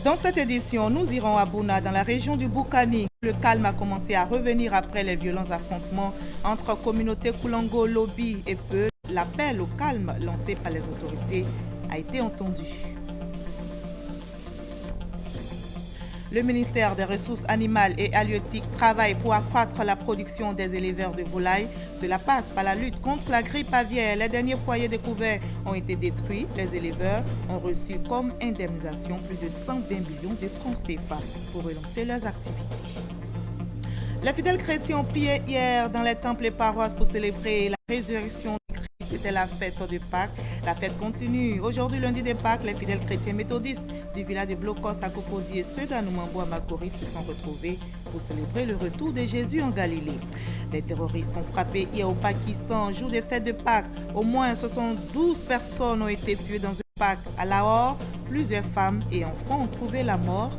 Dans cette édition, nous irons à Bouna, dans la région du Boukani. Le calme a commencé à revenir après les violents affrontements entre communautés Koulango, Lobi et Peul. L'appel au calme lancé par les autorités a été entendu. Le ministère des Ressources animales et halieutiques travaille pour accroître la production des éleveurs de volailles. Cela passe par la lutte contre la grippe aviaire. Les derniers foyers découverts ont été détruits. Les éleveurs ont reçu comme indemnisation plus de 120 millions de francs CFA pour relancer leurs activités. Les fidèles chrétiens ont prié hier dans les temples et paroisses pour célébrer la résurrection de Christ. C'était la fête de Pâques. La fête continue. Aujourd'hui, lundi de Pâques, les fidèles chrétiens méthodistes du village de Blocos à Copodi et ceux d'Anoumambo à Makori se sont retrouvés pour célébrer le retour de Jésus en Galilée. Les terroristes ont frappé hier au Pakistan, jour des fêtes de Pâques. Au moins 72 personnes ont été tuées dans un Pâques. À Lahore, plusieurs femmes et enfants ont trouvé la mort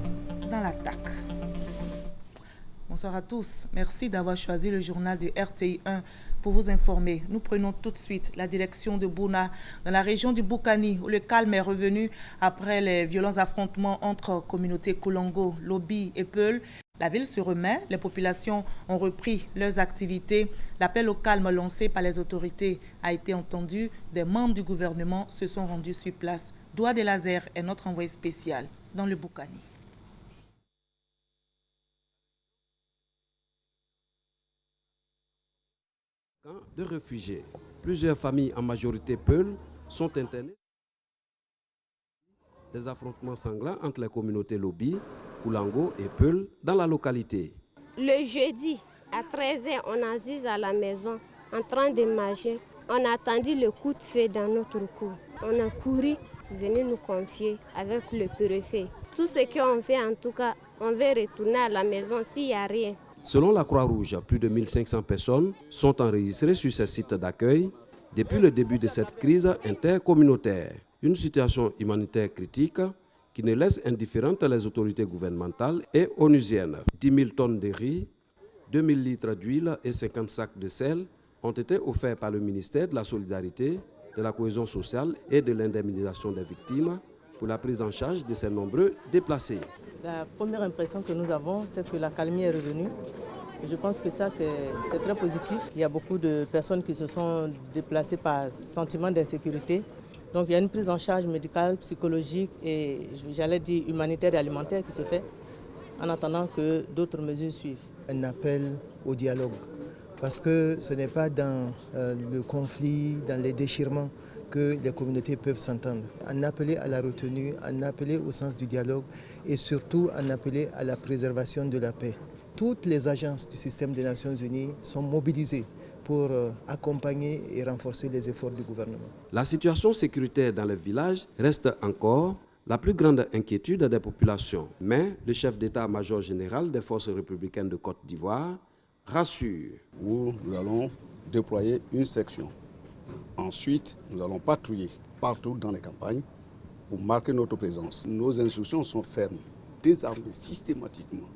dans l'attaque. Bonsoir à tous. Merci d'avoir choisi le journal de RTI 1 pour vous informer. Nous prenons tout de suite la direction de Bouna, dans la région du Boukani, où le calme est revenu après les violents affrontements entre communautés Koulango, Lobi et Peul. La ville se remet, les populations ont repris leurs activités. L'appel au calme lancé par les autorités a été entendu. Des membres du gouvernement se sont rendus sur place. Doua de Lazer est notre envoyé spécial dans le Boukani. Camp de réfugiés. Plusieurs familles, en majorité Peul, sont internées. Des affrontements sanglants entre les communautés Lobi, Koulango et Peul dans la localité. Le jeudi, à 13h, on assise à la maison en train de manger. On a attendu le coup de feu dans notre cour. On a couru, venir nous confier avec le préfet. Tout ce qu'on fait, en tout cas, on veut retourner à la maison s'il n'y a rien. Selon la Croix-Rouge, plus de 1500 personnes sont enregistrées sur ces sites d'accueil depuis le début de cette crise intercommunautaire. Une situation humanitaire critique qui ne laisse indifférentes les autorités gouvernementales et onusiennes. 10 000 tonnes de riz, 2 000 litres d'huile et 50 sacs de sel ont été offerts par le ministère de la Solidarité, de la Cohésion sociale et de l'indemnisation des victimes pour la prise en charge de ces nombreux déplacés. La première impression que nous avons, c'est que la calmie est revenue. Et je pense que ça, c'est très positif. Il y a beaucoup de personnes qui se sont déplacées par sentiment d'insécurité. Donc il y a une prise en charge médicale, psychologique et j'allais dire humanitaire et alimentaire qui se fait en attendant que d'autres mesures suivent. Un appel au dialogue, parce que ce n'est pas dans le conflit, dans les déchirements que les communautés peuvent s'entendre. En appeler à la retenue, en appeler au sens du dialogue et surtout en appeler à la préservation de la paix. Toutes les agences du système des Nations Unies sont mobilisées pour accompagner et renforcer les efforts du gouvernement. La situation sécuritaire dans les villages reste encore la plus grande inquiétude des populations. Mais le chef d'état-major général des forces républicaines de Côte d'Ivoire rassure. Où nous allons déployer une section. Ensuite, nous allons patrouiller partout dans les campagnes pour marquer notre présence. Nos instructions sont fermes, désarmer systématiquement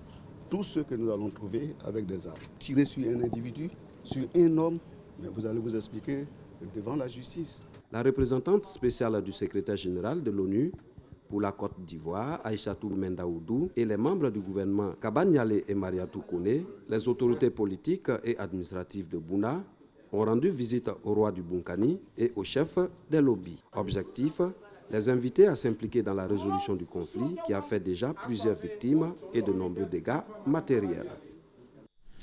tous ceux que nous allons trouver avec des armes. Tirer sur un individu, sur un homme, mais vous allez vous expliquer devant la justice. La représentante spéciale du secrétaire général de l'ONU pour la Côte d'Ivoire, Aïchatou Mendaoudou, et les membres du gouvernement Kabanyale et Mariatou Kone, les autorités politiques et administratives de Bouna, ont rendu visite au roi du Boukani et au chef des lobbies. Objectif, les inviter à s'impliquer dans la résolution du conflit qui a fait déjà plusieurs victimes et de nombreux dégâts matériels.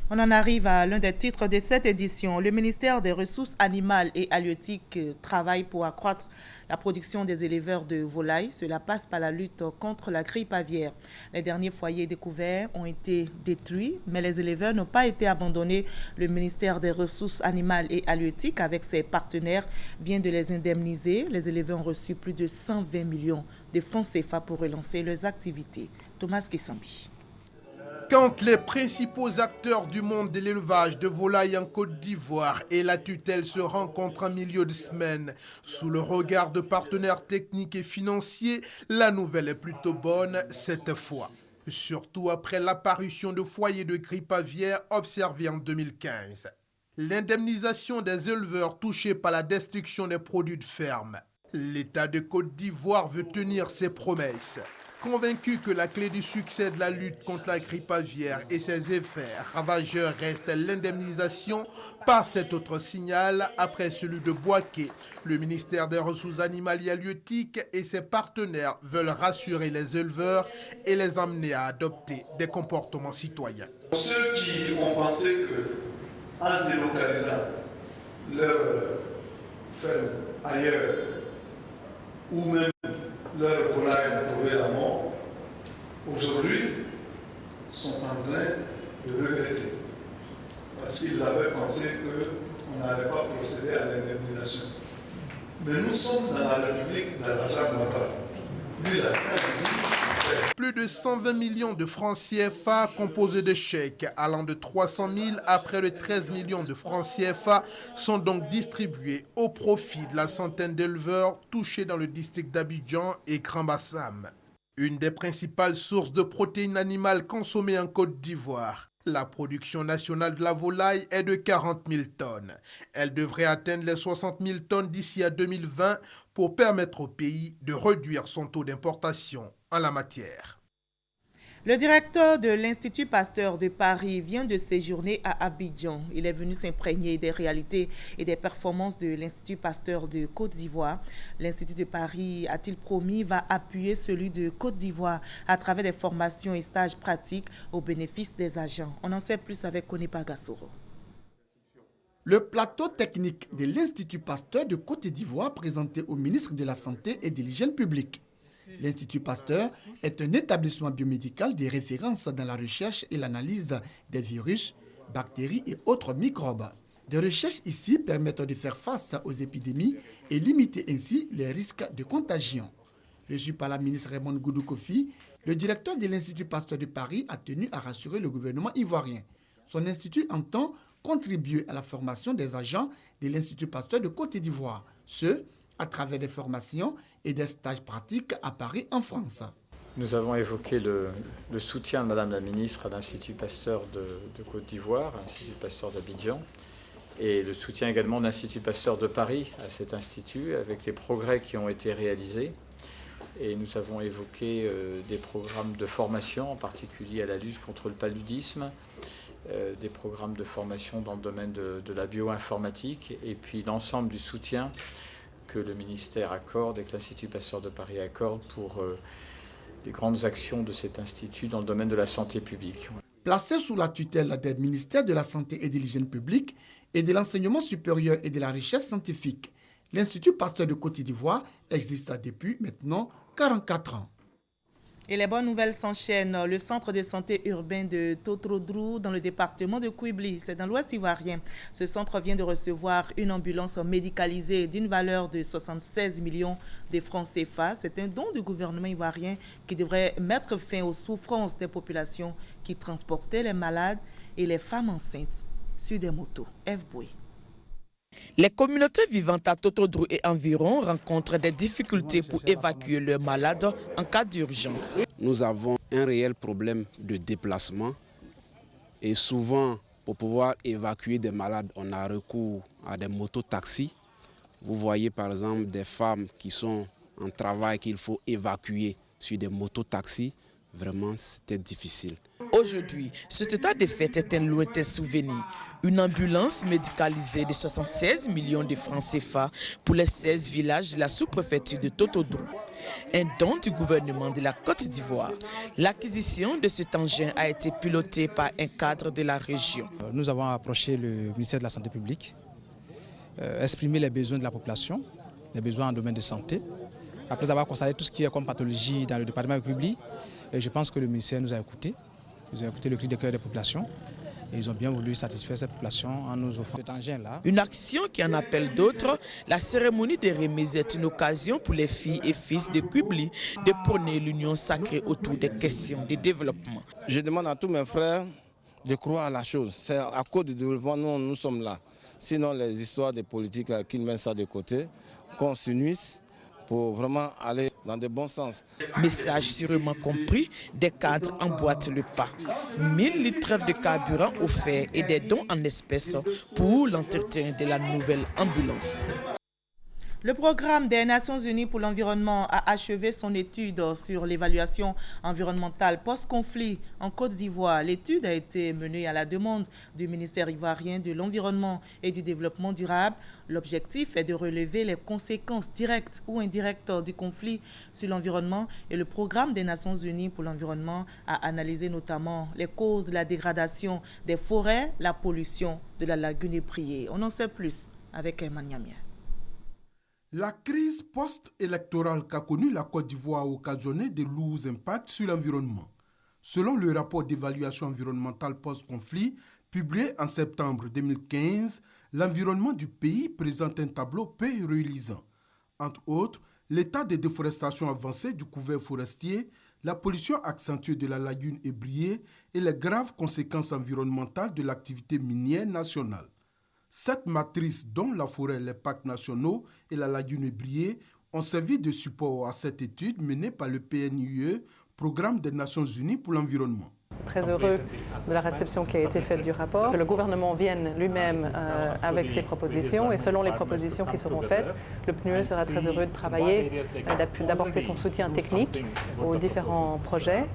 On en arrive à l'un des titres de cette édition. Le ministère des Ressources animales et halieutiques travaille pour accroître la production des éleveurs de volailles. Cela passe par la lutte contre la grippe aviaire. Les derniers foyers découverts ont été détruits, mais les éleveurs n'ont pas été abandonnés. Le ministère des Ressources animales et halieutiques, avec ses partenaires, vient de les indemniser. Les éleveurs ont reçu plus de 120 millions de francs CFA pour relancer leurs activités. Thomas Kissambi. Quand les principaux acteurs du monde de l'élevage de volailles en Côte d'Ivoire et la tutelle se rencontrent en milieu de semaine, sous le regard de partenaires techniques et financiers, la nouvelle est plutôt bonne cette fois. Surtout après l'apparition de foyers de grippe aviaire observés en 2015. L'indemnisation des éleveurs touchés par la destruction des produits de ferme. L'État de Côte d'Ivoire veut tenir ses promesses. convaincu que la clé du succès de la lutte contre la grippe aviaire et ses effets ravageurs reste l'indemnisation par cet autre signal après celui de Bouaké. Le ministère des Ressources animales et halieutiques et ses partenaires veulent rassurer les éleveurs et les amener à adopter des comportements citoyens. Ceux qui ont pensé qu'en délocalisant leur ferme ailleurs ou même leur volaille vont trouver la mort, aujourd'hui sont en train de regretter. Parce qu'ils avaient pensé qu'on n'allait pas procéder à l'indemnisation. Mais nous sommes dans la République d'Alassane Ouattara. Lui, il a dit. Plus de 120 millions de francs CFA composés de chèques allant de 300 000 à près de 13 millions de francs CFA sont donc distribués au profit de la centaine d'éleveurs touchés dans le district d'Abidjan et Grand Bassam. Une des principales sources de protéines animales consommées en Côte d'Ivoire. La production nationale de la volaille est de 40 000 tonnes. Elle devrait atteindre les 60 000 tonnes d'ici à 2020 pour permettre au pays de réduire son taux d'importation en la matière. Le directeur de l'Institut Pasteur de Paris vient de séjourner à Abidjan. Il est venu s'imprégner des réalités et des performances de l'Institut Pasteur de Côte d'Ivoire. L'Institut de Paris, a-t-il promis, va appuyer celui de Côte d'Ivoire à travers des formations et stages pratiques au bénéfice des agents. On en sait plus avec Konipa Gassoro. Le plateau technique de l'Institut Pasteur de Côte d'Ivoire présenté au ministre de la Santé et de l'Hygiène publique. L'Institut Pasteur est un établissement biomédical de référence dans la recherche et l'analyse des virus, bactéries et autres microbes. Des recherches ici permettent de faire face aux épidémies et limiter ainsi les risques de contagion. Reçu par la ministre Raymond Goudou Kofi, le directeur de l'Institut Pasteur de Paris a tenu à rassurer le gouvernement ivoirien. Son institut entend contribuer à la formation des agents de l'Institut Pasteur de Côte d'Ivoire, à travers des formations et des stages pratiques à Paris, en France. Nous avons évoqué le soutien de Madame la Ministre à l'Institut Pasteur de Côte d'Ivoire, l'Institut Pasteur d'Abidjan, et le soutien également de l'Institut Pasteur de Paris à cet institut, avec les progrès qui ont été réalisés. Et nous avons évoqué des programmes de formation, en particulier à la lutte contre le paludisme, des programmes de formation dans le domaine de la bioinformatique, et puis l'ensemble du soutien que le ministère accorde et que l'Institut Pasteur de Paris accorde pour les grandes actions de cet institut dans le domaine de la santé publique. Placé sous la tutelle des ministères de la Santé et de l'Hygiène publique et de l'Enseignement supérieur et de la recherche scientifique, l'Institut Pasteur de Côte d'Ivoire existe depuis maintenant 44 ans. Et les bonnes nouvelles s'enchaînent. Le centre de santé urbain de Totrodrou, dans le département de Kouibli, c'est dans l'ouest ivoirien. Ce centre vient de recevoir une ambulance médicalisée d'une valeur de 76 millions de francs CFA. C'est un don du gouvernement ivoirien qui devrait mettre fin aux souffrances des populations qui transportaient les malades et les femmes enceintes sur des motos. F. Boué. Les communautés vivantes à Totodrou et environ rencontrent des difficultés pour évacuer leurs malades en cas d'urgence. Nous avons un réel problème de déplacement et souvent, pour pouvoir évacuer des malades, on a recours à des mototaxis. Vous voyez par exemple des femmes qui sont en travail qu'il faut évacuer sur des mototaxis. Vraiment, c'était difficile. Aujourd'hui, cet état de fait est un lointain souvenir. Une ambulance médicalisée de 76 millions de francs CFA pour les 16 villages de la sous-préfecture de Totodrou. Un don du gouvernement de la Côte d'Ivoire. L'acquisition de cet engin a été pilotée par un cadre de la région. Nous avons approché le ministère de la Santé publique, exprimé les besoins de la population, les besoins en domaine de santé. Après avoir constaté tout ce qui est comme pathologie dans le département de Kouibli, je pense que le ministère nous a écoutés. Ils ont écouté le cri de cœur des populations et ils ont bien voulu satisfaire cette population en nous offrant cet engin-là. Une action qui en appelle d'autres. La cérémonie de remise est une occasion pour les filles et fils de Kouibli de prôner l'union sacrée autour des questions de développement. Je demande à tous mes frères de croire à la chose. C'est à cause du développement nous sommes là. Sinon les histoires de politique qui mettent ça de côté, qu'on s'unisse pour vraiment aller dans de bons sens. Message sûrement compris, des cadres emboîtent le pas. 1000 litres de carburant offerts et des dons en espèces pour l'entretien de la nouvelle ambulance. Le programme des Nations Unies pour l'environnement a achevé son étude sur l'évaluation environnementale post-conflit en Côte d'Ivoire. L'étude a été menée à la demande du ministère ivoirien de l'Environnement et du Développement durable. L'objectif est de relever les conséquences directes ou indirectes du conflit sur l'environnement et le programme des Nations Unies pour l'environnement a analysé notamment les causes de la dégradation des forêts, la pollution de la lagune ébriée. On en sait plus avec Emmanuel Niamia. La crise post-électorale qu'a connue la Côte d'Ivoire a occasionné de lourds impacts sur l'environnement. Selon le rapport d'évaluation environnementale post-conflit, publié en septembre 2015, l'environnement du pays présente un tableau peu reluisant. Entre autres, l'état de déforestation avancée du couvert forestier, la pollution accentuée de la lagune ébriée et les graves conséquences environnementales de l'activité minière nationale. Cette matrice, dont la forêt, les parcs nationaux et la lagune ébriée, ont servi de support à cette étude menée par le PNUE, Programme des Nations Unies pour l'environnement. Très heureux de la réception qui a été faite du rapport, que le gouvernement vienne lui-même avec ses propositions et selon les propositions qui seront faites, le PNUE sera très heureux de travailler, d'apporter son soutien technique aux différents projets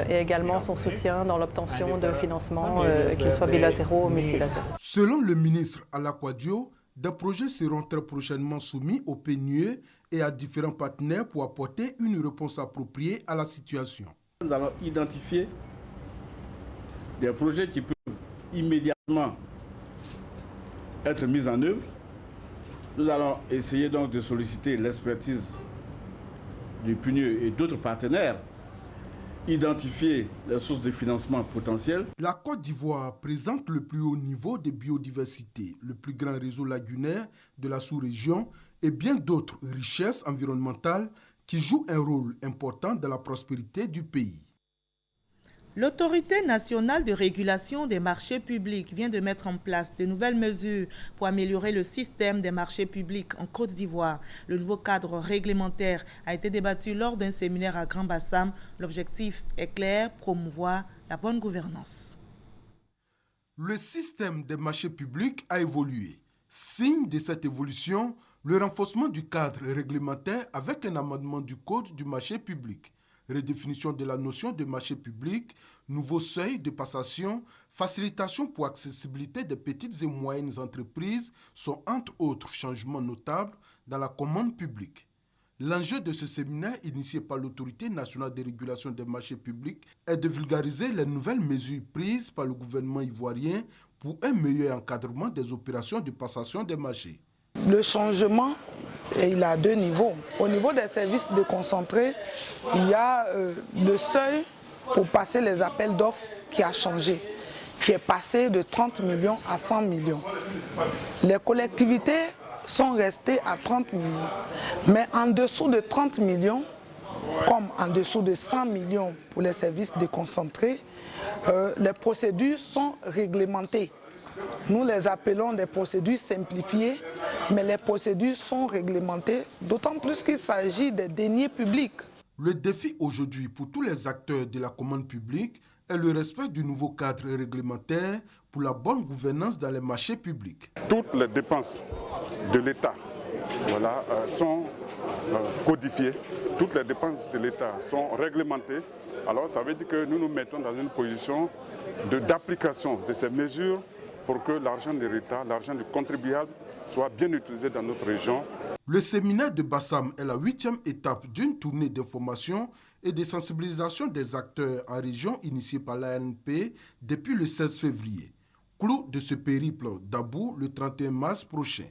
et également son soutien dans l'obtention de financements, qu'ils soient bilatéraux ou multilatéraux. Selon le ministre Alakwadio, des projets seront très prochainement soumis au PNUE et à différents partenaires pour apporter une réponse appropriée à la situation. Nous allons identifier des projets qui peuvent immédiatement être mis en œuvre. Nous allons essayer donc de solliciter l'expertise du PNUE et d'autres partenaires, identifier les sources de financement potentielles. La Côte d'Ivoire présente le plus haut niveau de biodiversité, le plus grand réseau lagunaire de la sous-région et bien d'autres richesses environnementales qui jouent un rôle important dans la prospérité du pays. L'Autorité nationale de régulation des marchés publics vient de mettre en place de nouvelles mesures pour améliorer le système des marchés publics en Côte d'Ivoire. Le nouveau cadre réglementaire a été débattu lors d'un séminaire à Grand-Bassam. L'objectif est clair, promouvoir la bonne gouvernance. Le système des marchés publics a évolué. Signe de cette évolution, le renforcement du cadre réglementaire avec un amendement du Code du marché public. Redéfinition de la notion de marché public, nouveau seuil de passation, facilitation pour accessibilité des petites et moyennes entreprises sont entre autres changements notables dans la commande publique. L'enjeu de ce séminaire initié par l'Autorité nationale de régulation des marchés publics est de vulgariser les nouvelles mesures prises par le gouvernement ivoirien pour un meilleur encadrement des opérations de passation des marchés. Le changement, il a deux niveaux. Au niveau des services déconcentrés, il y a le seuil pour passer les appels d'offres qui a changé, qui est passé de 30 millions à 100 millions. Les collectivités sont restées à 30 millions. Mais en dessous de 30 millions, comme en dessous de 100 millions pour les services déconcentrés, les procédures sont réglementées. Nous les appelons des procédures simplifiées, mais les procédures sont réglementées, d'autant plus qu'il s'agit des deniers publics. Le défi aujourd'hui pour tous les acteurs de la commande publique est le respect du nouveau cadre réglementaire pour la bonne gouvernance dans les marchés publics. Toutes les dépenses de l'État sont codifiées, toutes les dépenses de l'État sont réglementées. Alors ça veut dire que nous nous mettons dans une position d'application de ces mesures pour que l'argent de l'État, l'argent du contribuable soit bien utilisé dans notre région. Le séminaire de Bassam est la 8e étape d'une tournée d'information et de sensibilisation des acteurs en région initiée par l'ANP depuis le 16 février. Clou de ce périple d'Abou le 31 mars prochain.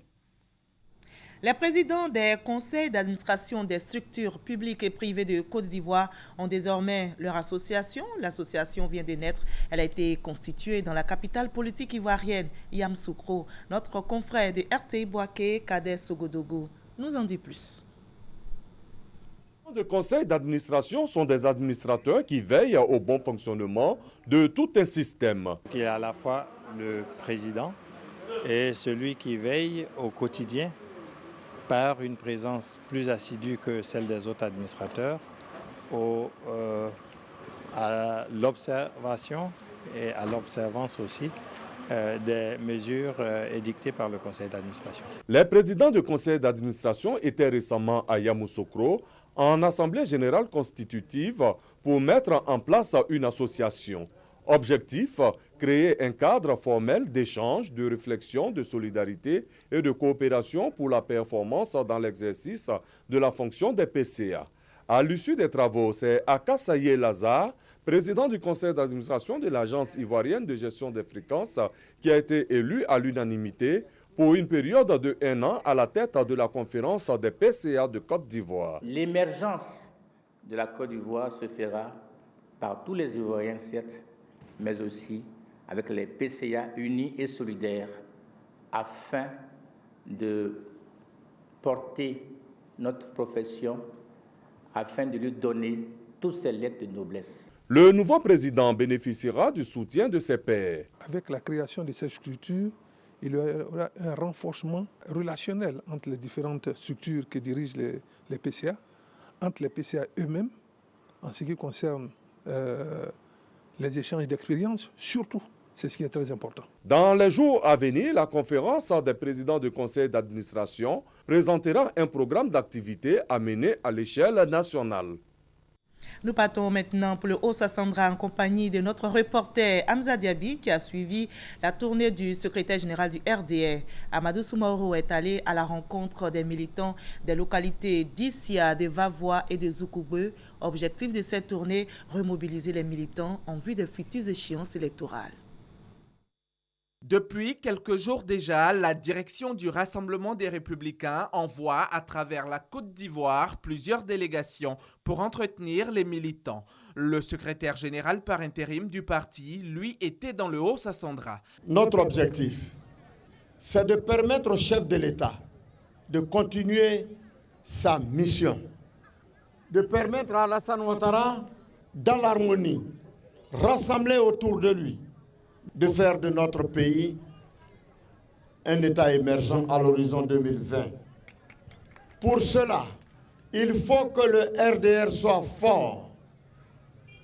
Les présidents des conseils d'administration des structures publiques et privées de Côte d'Ivoire ont désormais leur association. L'association vient de naître. Elle a été constituée dans la capitale politique ivoirienne, Yamoussoukro. Notre confrère de RTI Boaké, Kader Sogodogo, nous en dit plus. Les conseils d'administration sont des administrateurs qui veillent au bon fonctionnement de tout un système. Il y a à la fois le président et celui qui veille au quotidien par une présence plus assidue que celle des autres administrateurs à l'observation et à l'observance aussi des mesures édictées par le conseil d'administration. Les présidents du conseil d'administration étaient récemment à Yamoussoukro en assemblée générale constitutive pour mettre en place une association. Objectif, créer un cadre formel d'échange, de réflexion, de solidarité et de coopération pour la performance dans l'exercice de la fonction des PCA. À l'issue des travaux, c'est Akasaye Lazare, président du conseil d'administration de l'Agence ivoirienne de gestion des fréquences, qui a été élu à l'unanimité pour une période de 1 an à la tête de la conférence des PCA de Côte d'Ivoire. L'émergence de la Côte d'Ivoire se fera par tous les Ivoiriens, certes, mais aussi avec les PCA unis et solidaires afin de porter notre profession, afin de lui donner toutes ses lettres de noblesse. Le nouveau président bénéficiera du soutien de ses pairs. Avec la création de cette structure, il y aura un renforcement relationnel entre les différentes structures que dirigent les PCA, entre les PCA eux-mêmes, en ce qui concerne les échanges d'expériences, surtout, c'est ce qui est très important. Dans les jours à venir, la conférence des présidents du conseil d'administration présentera un programme d'activité à mener à l'échelle nationale. Nous partons maintenant pour le Haut-Sassandra en compagnie de notre reporter Hamza Diaby qui a suivi la tournée du secrétaire général du RDR. Amadou Soumaoro est allé à la rencontre des militants des localités d'Issia, de Vavois et de Zoukoube. Objectif de cette tournée, remobiliser les militants en vue de futures échéances électorales. Depuis quelques jours déjà, la direction du Rassemblement des Républicains envoie à travers la Côte d'Ivoire plusieurs délégations pour entretenir les militants. Le secrétaire général par intérim du parti, lui, était dans le Haut-Sassandra. Notre objectif, c'est de permettre au chef de l'État de continuer sa mission, de permettre à Alassane Ouattara, dans l'harmonie, rassemblé autour de lui, de faire de notre pays un État émergent à l'horizon 2020. Pour cela, il faut que le RDR soit fort.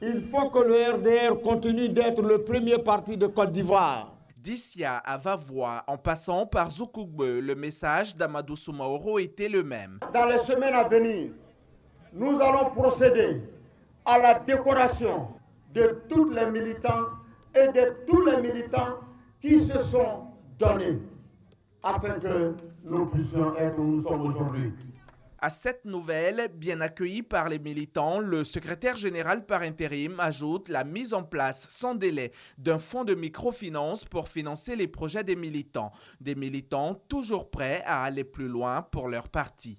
Il faut que le RDR continue d'être le premier parti de Côte d'Ivoire. D'Issia à Vavois, en passant par Zoukoube, le message d'Amadou Soumaoro était le même. Dans les semaines à venir, nous allons procéder à la décoration de tous les militants et de tous les militants qui se sont donnés afin que nous puissions être où nous sommes aujourd'hui. À cette nouvelle, bien accueillie par les militants, le secrétaire général par intérim ajoute la mise en place sans délai d'un fonds de microfinance pour financer les projets des militants. Des militants toujours prêts à aller plus loin pour leur parti.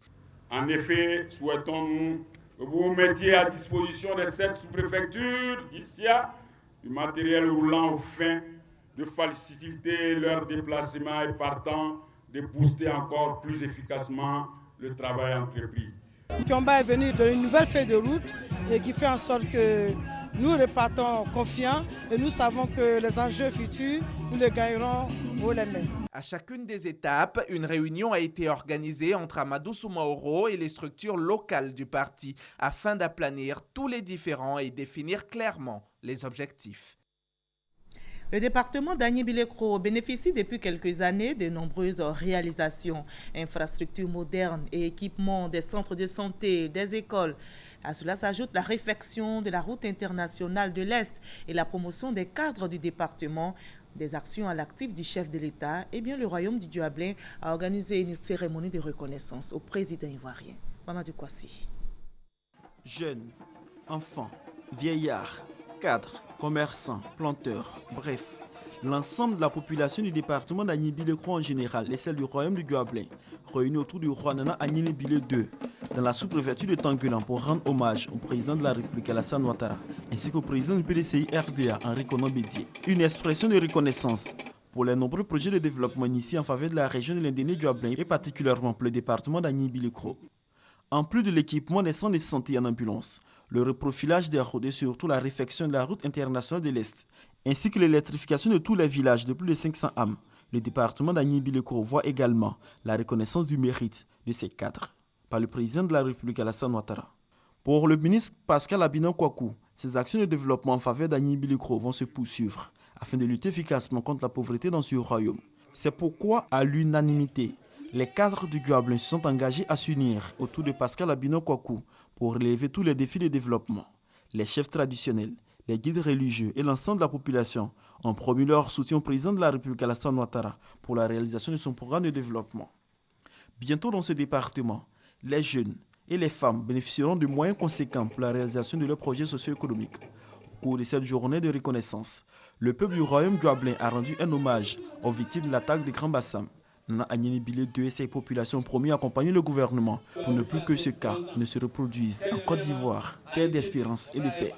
En effet, souhaitons-nous que vous vous mettiez à disposition des 7 sous-préfectures d'Issia du matériel roulant aux fins de faciliter leur déplacement et partant de booster encore plus efficacement le travail entrepris. Kiomba est venu donner une nouvelle feuille de route et qui fait en sorte que nous repartons confiants et nous savons que les enjeux futurs, nous les gagnerons haut les mains. À chacune des étapes, une réunion a été organisée entre Amadou Soumaoro et les structures locales du parti afin d'aplanir tous les différends et définir clairement les objectifs. Le département d'Agny-Bilekro bénéficie depuis quelques années de nombreuses réalisations, infrastructures modernes et équipements des centres de santé, des écoles. À cela s'ajoute la réfection de la route internationale de l'Est et la promotion des cadres du département, des actions à l'actif du chef de l'État. Et bien, le Royaume du Diablin a organisé une cérémonie de reconnaissance au président ivoirien. Mamadou Kwasi. Jeunes, enfants, vieillards, cadres, commerçants, planteurs, bref, l'ensemble de la population du département d'Agny-Bilekro en général et celle du Royaume du Diablin, réunis autour du roi Nana Agny-Bilé II, dans la sous-préfecture de Tangulan pour rendre hommage au président de la République Alassane Ouattara, ainsi qu'au président du PDCI RDA Henri Konan Bédié. Une expression de reconnaissance pour les nombreux projets de développement initiés en faveur de la région de l'Indéné-Diablin et particulièrement pour le département d'Agny-Bilekro. En plus de l'équipement des centres de santé en ambulance, le reprofilage des routes et surtout la réfection de la route internationale de l'Est, ainsi que l'électrification de tous les villages de plus de 500 âmes, le département d'Agny-Bilekro voit également la reconnaissance du mérite de ces cadres par le président de la République Alassane Ouattara. Pour le ministre Pascal Abinan Kouakou, ces actions de développement en faveur d'Agny-Bilekro vont se poursuivre afin de lutter efficacement contre la pauvreté dans ce royaume. C'est pourquoi, à l'unanimité, les cadres du Guablin se sont engagés à s'unir autour de Pascal Abino Kwaku pour relever tous les défis de développement. Les chefs traditionnels, les guides religieux et l'ensemble de la population ont promis leur soutien au président de la République Alassane Ouattara pour la réalisation de son programme de développement. Bientôt dans ce département, les jeunes et les femmes bénéficieront de moyens conséquents pour la réalisation de leurs projets socio-économiques. Au cours de cette journée de reconnaissance, le peuple du royaume Guablin a rendu un hommage aux victimes de l'attaque des Grands Bassam. Nana Agneni Bilé II et ses populations ont promis d'accompagner le gouvernement pour ne plus que ce cas ne se reproduise en Côte d'Ivoire, terre d'espérance et de paix.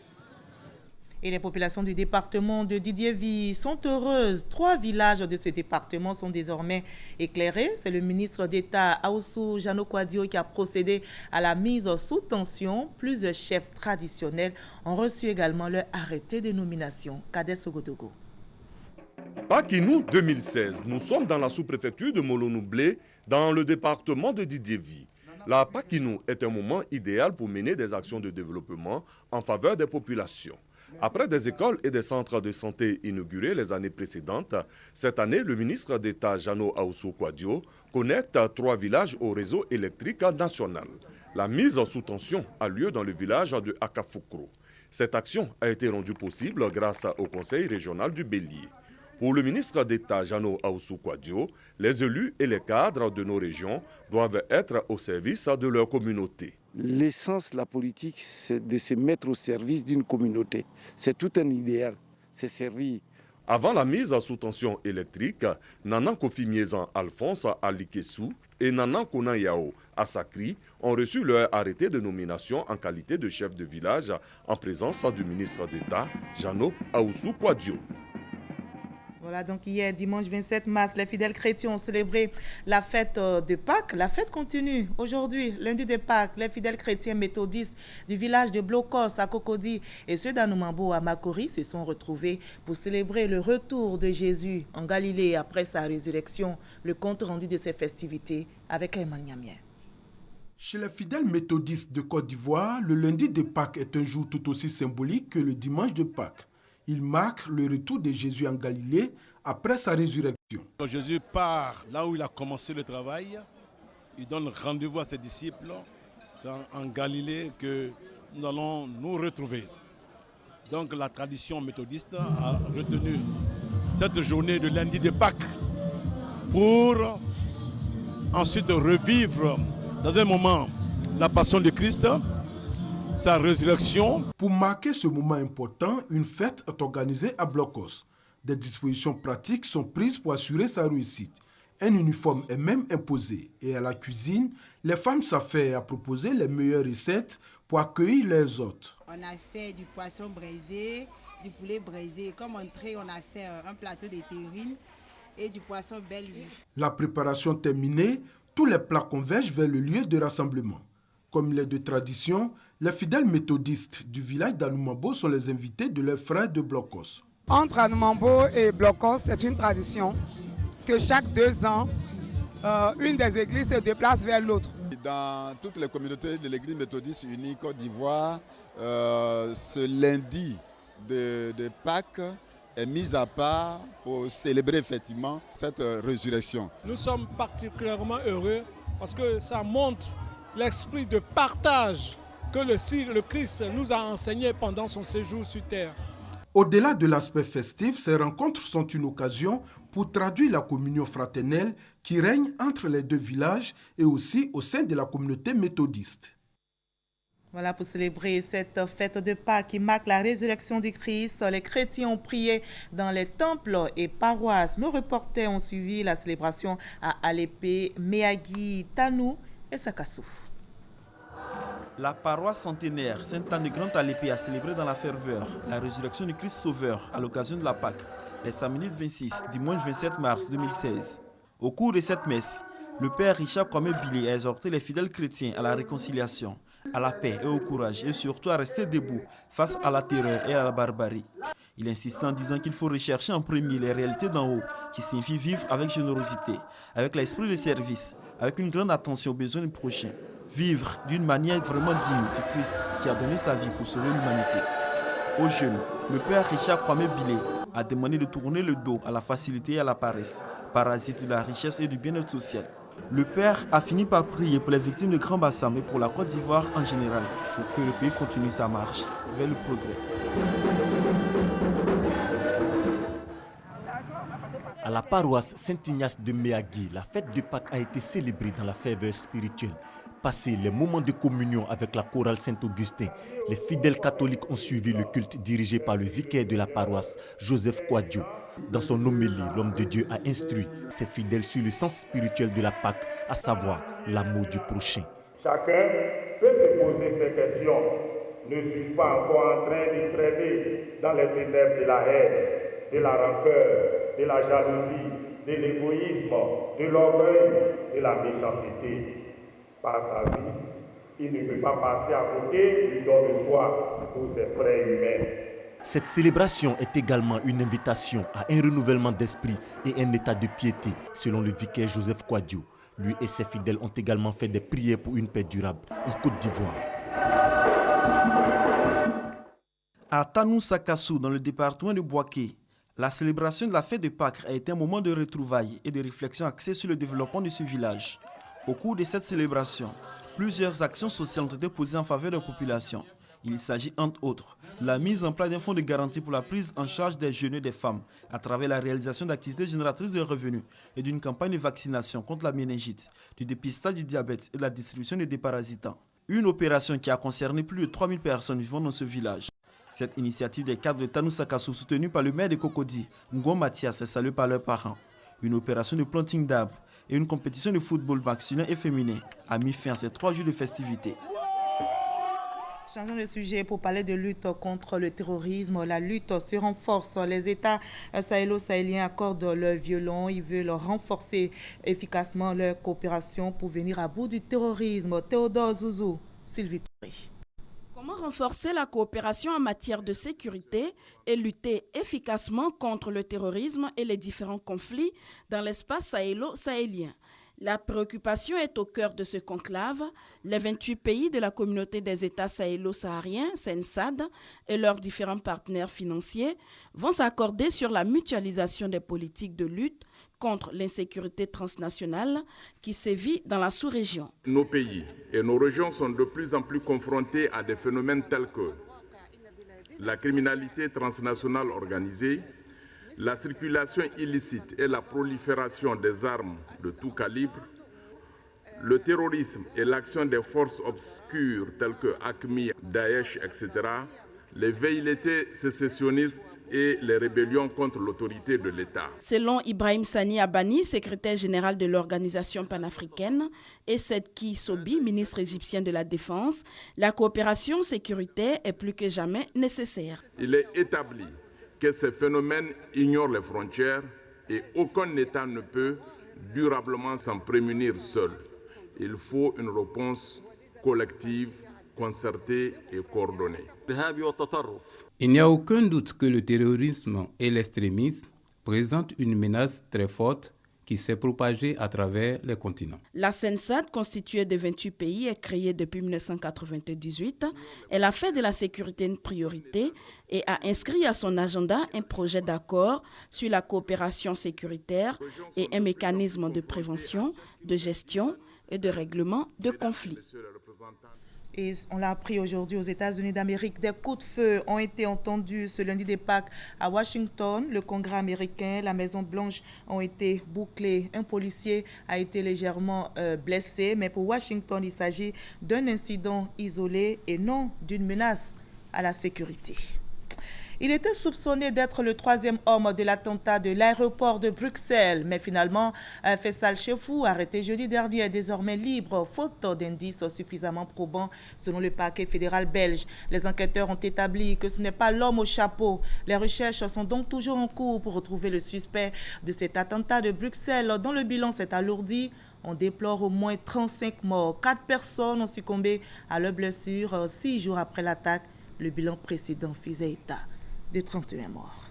Et les populations du département de Didiéville sont heureuses. 3 villages de ce département sont désormais éclairés. C'est le ministre d'État Aoussou Jano Kwadio qui a procédé à la mise sous tension. Plusieurs chefs traditionnels ont reçu également leur arrêté de nomination. Kadès Sogodogo. Pakinou 2016, nous sommes dans la sous-préfecture de Molonou-Blé, dans le département de Didiéville. La Pakinou est un moment idéal pour mener des actions de développement en faveur des populations. Après des écoles et des centres de santé inaugurés les années précédentes, cette année, le ministre d'État Jano Aoussou Kwadio connecte 3 villages au réseau électrique national. La mise sous tension a lieu dans le village de Akafukro. Cette action a été rendue possible grâce au conseil régional du Bélier. Pour le ministre d'État Jano Aoussou Kwadio, les élus et les cadres de nos régions doivent être au service de leur communauté. L'essence de la politique, c'est de se mettre au service d'une communauté. C'est tout un idéal, c'est servir. Avant la mise sous tension électrique, Nanan Kofi Miezan Alphonse à Likessou et Nanan Kona Yao à Sakri ont reçu leur arrêté de nomination en qualité de chef de village en présence du ministre d'État Jano Aoussou Kwadio. Voilà, donc hier, dimanche 27 mars, les fidèles chrétiens ont célébré la fête de Pâques. La fête continue. Aujourd'hui, lundi de Pâques, les fidèles chrétiens méthodistes du village de Blocos à Cocody et ceux d'Anoumambo à Makori se sont retrouvés pour célébrer le retour de Jésus en Galilée après sa résurrection. Le compte rendu de ces festivités avec Ayman Niamien. Chez les fidèles méthodistes de Côte d'Ivoire, le lundi de Pâques est un jour tout aussi symbolique que le dimanche de Pâques. Il marque le retour de Jésus en Galilée après sa résurrection. Quand Jésus part là où il a commencé le travail, il donne rendez-vous à ses disciples. C'est en Galilée que nous allons nous retrouver. Donc la tradition méthodiste a retenu cette journée de lundi de Pâques pour ensuite revivre dans un moment la passion de Christ, sa résurrection. Pour marquer ce moment important, une fête est organisée à Blocos. Des dispositions pratiques sont prises pour assurer sa réussite. Un uniforme est même imposé. Et à la cuisine, les femmes s'affairent à proposer les meilleures recettes pour accueillir les hôtes. On a fait du poisson braisé, du poulet braisé. Comme entrée, on a fait un plateau de terrine et du poisson belle-vue. La préparation terminée, tous les plats convergent vers le lieu de rassemblement. Comme il est de tradition, les fidèles méthodistes du village d'Anoumambo sont les invités de leurs frères de Blocos. Entre Anoumambo et Blocos, c'est une tradition que chaque 2 ans, une des églises se déplace vers l'autre. Dans toutes les communautés de l'église méthodiste unie Côte d'Ivoire, ce lundi de Pâques est mis à part pour célébrer effectivement cette résurrection. Nous sommes particulièrement heureux parce que ça montre l'esprit de partage que le Christ nous a enseigné pendant son séjour sur terre. Au-delà de l'aspect festif, ces rencontres sont une occasion pour traduire la communion fraternelle qui règne entre les 2 villages et aussi au sein de la communauté méthodiste. Voilà, pour célébrer cette fête de Pâques qui marque la résurrection du Christ, les chrétiens ont prié dans les temples et paroisses. Nos reporters ont suivi la célébration à Alépé, Méagui, Tanou et Sakassou. La paroisse centenaire Sainte-Anne de Grand Alépé a célébré dans la ferveur la résurrection du Christ Sauveur à l'occasion de la Pâque, les samedi 26, dimanche 27 mars 2016. Au cours de cette messe, le père Richard Kwame Bilé a exhorté les fidèles chrétiens à la réconciliation, à la paix et au courage, et surtout à rester debout face à la terreur et à la barbarie. Il insiste en disant qu'il faut rechercher en premier les réalités d'en haut, qui signifient vivre avec générosité, avec l'esprit de service, avec une grande attention aux besoins du prochain. Vivre d'une manière vraiment digne du Christ qui a donné sa vie pour sauver l'humanité. Aux jeunes, le père Richard Kwame Bilé a demandé de tourner le dos à la facilité et à la paresse, parasite de la richesse et du bien-être social. Le père a fini par prier pour les victimes de Grand Bassam et pour la Côte d'Ivoire en général, pour que le pays continue sa marche vers le progrès. À la paroisse Saint-Ignace de Méagui, la fête de Pâques a été célébrée dans la ferveur spirituelle. Passé les moments de communion avec la chorale Saint-Augustin, les fidèles catholiques ont suivi le culte dirigé par le vicaire de la paroisse, Joseph Kouadio. Dans son homélie, l'homme de Dieu a instruit ses fidèles sur le sens spirituel de la Pâque, à savoir l'amour du prochain. Chacun peut se poser ces questions. Ne suis-je pas encore en train de traîner dans les ténèbres de la haine, de la rancœur, de la jalousie, de l'égoïsme, de l'orgueil, de la méchanceté? Par sa vie, il ne peut pas passer à côté du don de soi pour ses frères humains. Cette célébration est également une invitation à un renouvellement d'esprit et un état de piété, selon le vicaire Joseph Kouadio. Lui et ses fidèles ont également fait des prières pour une paix durable en Côte d'Ivoire. À Tanou-Sakassou, dans le département de Bouaké, la célébration de la fête de Pâques a été un moment de retrouvailles et de réflexion axé sur le développement de ce village. Au cours de cette célébration, plusieurs actions sociales ont été posées en faveur de la population. Il s'agit entre autres de la mise en place d'un fonds de garantie pour la prise en charge des jeunes et des femmes à travers la réalisation d'activités génératrices de revenus et d'une campagne de vaccination contre la méningite, du dépistage du diabète et de la distribution des déparasitants. Une opération qui a concerné plus de 3000 personnes vivant dans ce village. Cette initiative des cadres de Tanou-Sakassou, soutenue par le maire de Cocody, Ngo Mathias, est saluée par leurs parents. Une opération de planting d'arbres et une compétition de football masculin et féminin a mis fin à ces 3 jours de festivités. Changeons de sujet pour parler de lutte contre le terrorisme. La lutte se renforce. Les États sahélo-sahéliens accordent leur violon. Ils veulent renforcer efficacement leur coopération pour venir à bout du terrorisme. Théodore Zouzou, Sylvie Touré. Comment renforcer la coopération en matière de sécurité et lutter efficacement contre le terrorisme et les différents conflits dans l'espace sahélo-sahélien? La préoccupation est au cœur de ce conclave. Les 28 pays de la communauté des États sahélo-sahariens, SENSAD, et leurs différents partenaires financiers vont s'accorder sur la mutualisation des politiques de lutte contre l'insécurité transnationale qui sévit dans la sous-région. Nos pays et nos régions sont de plus en plus confrontés à des phénomènes tels que la criminalité transnationale organisée, la circulation illicite et la prolifération des armes de tout calibre, le terrorisme et l'action des forces obscures telles que AQMI, Daesh, etc., les velléités sécessionnistes et les rébellions contre l'autorité de l'État. Selon Ibrahim Sani Abani, secrétaire général de l'organisation panafricaine, et Sedki Sobi, ministre égyptien de la Défense, la coopération sécuritaire est plus que jamais nécessaire. Il est établi que ces phénomènes ignorent les frontières et aucun État ne peut durablement s'en prémunir seul. Il faut une réponse collective, concertée et coordonnée. Il n'y a aucun doute que le terrorisme et l'extrémisme présentent une menace très forte qui s'est propagée à travers les continents. La SENSAD, constituée de 28 pays, est créée depuis 1998. Elle a fait de la sécurité une priorité et a inscrit à son agenda un projet d'accord sur la coopération sécuritaire et un mécanisme de prévention, de gestion et de règlement de conflits. Et on l'a appris aujourd'hui aux États-Unis d'Amérique. Des coups de feu ont été entendus ce lundi des Pâques à Washington. Le Congrès américain, la Maison-Blanche ont été bouclés. Un policier a été légèrement blessé. Mais pour Washington, il s'agit d'un incident isolé et non d'une menace à la sécurité. Il était soupçonné d'être le 3e homme de l'attentat de l'aéroport de Bruxelles. Mais finalement, Faisal Chefou, arrêté jeudi dernier, est désormais libre, faute d'indices suffisamment probants selon le parquet fédéral belge. Les enquêteurs ont établi que ce n'est pas l'homme au chapeau. Les recherches sont donc toujours en cours pour retrouver le suspect de cet attentat de Bruxelles, dont le bilan s'est alourdi. On déplore au moins 35 morts. 4 personnes ont succombé à leurs blessures 6 jours après l'attaque. Le bilan précédent faisait état de 31 morts.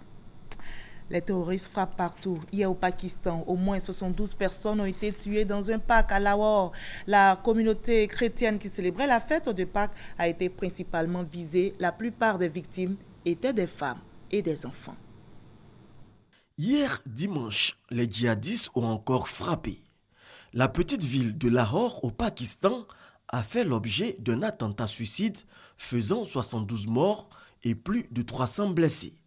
Les terroristes frappent partout. Hier au Pakistan, au moins 72 personnes ont été tuées dans un parc à Lahore. La communauté chrétienne qui célébrait la fête de Pâques a été principalement visée. La plupart des victimes étaient des femmes et des enfants. Hier dimanche, les djihadistes ont encore frappé. La petite ville de Lahore au Pakistan a fait l'objet d'un attentat suicide faisant 72 morts et plus de 300 blessés.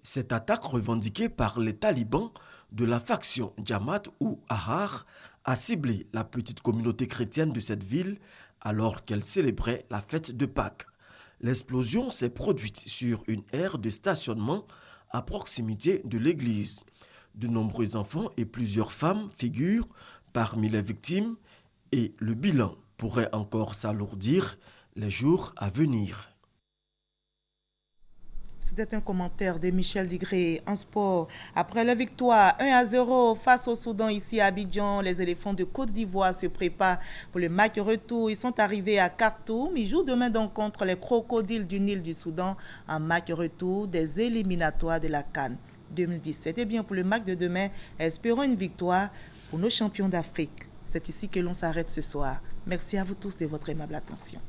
Cette attaque revendiquée par les talibans de la faction Jamaat ou Ahrar a ciblé la petite communauté chrétienne de cette ville alors qu'elle célébrait la fête de Pâques. L'explosion s'est produite sur une aire de stationnement à proximité de l'église. De nombreux enfants et plusieurs femmes figurent parmi les victimes et le bilan pourrait encore s'alourdir les jours à venir. C'était un commentaire de Michel Digré en sport. Après la victoire 1-0 face au Soudan ici à Abidjan, les éléphants de Côte d'Ivoire se préparent pour le match retour. Ils sont arrivés à Khartoum. Ils jouent demain donc contre les crocodiles du Nil du Soudan en match retour des éliminatoires de la CAN 2017. Et bien pour le match de demain, espérons une victoire pour nos champions d'Afrique. C'est ici que l'on s'arrête ce soir. Merci à vous tous de votre aimable attention.